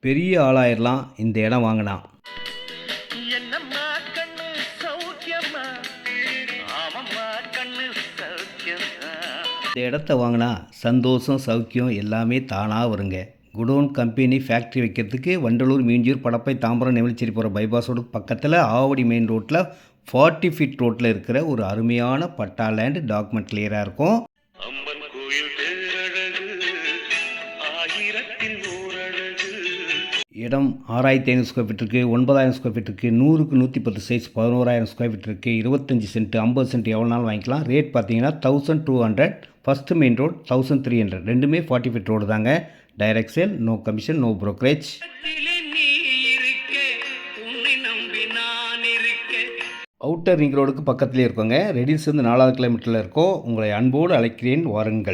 பெரிய ஆளாயிரலாம் இந்த இடம் வாங்கினா. என்னம்மா கண்ணு சௌக்கியம்மா, ஆமம்மா கண்ணு சௌக்கியம்மா. இந்த இடத்த வாங்கினா சந்தோஷம் சௌக்கியம் எல்லாமே தானாக வருங்க. குடோன் கம்பெனி ஃபேக்ட்ரி வைக்கிறதுக்கு வண்டலூர் மீஞ்சூர் படப்பை தாம்பரம் நெமிலிச்சேரி போகிற பைபாஸோட பக்கத்தில் ஆவடி மெயின் ரோட்டில் 40 ஃபீட் ரோட்டில் இருக்கிற ஒரு அருமையான பட்டா லேண்ட். டாக்குமெண்ட் கிளியராக இருக்கும். அம்மன் கோயில் பேரழகு, ஆயிரத்தில் ஓரழகு. இடம் 6500 ஸ்கொயர் ஃபீட் இருக்குது, 9000 ஸ்கொயர் ஃபீட் இருக்குது, 100க்கு 110 சைஸ் 11,000 ஸ்கொயர் ஃபீட் இருக்குது, 25 சென்ட் 50 சென்ட் எவ்வளோ நாள் வாங்கிக்கலாம். ரேட் பார்த்தீங்கன்னா 1200. First main road 1300. ரெண்டுமே 40 ஃபீட் ரோடு தாங்க. Direct sale, no commission, no brokerage. Outer ring ரோடுக்கு பக்கத்துலேயே இருக்கோங்க. ரெடில்ஸ் 4வது கிலோமீட்டரில் இருக்கோம். உங்களை அன்போடு அழைக்கிறேன், வாருங்கள்.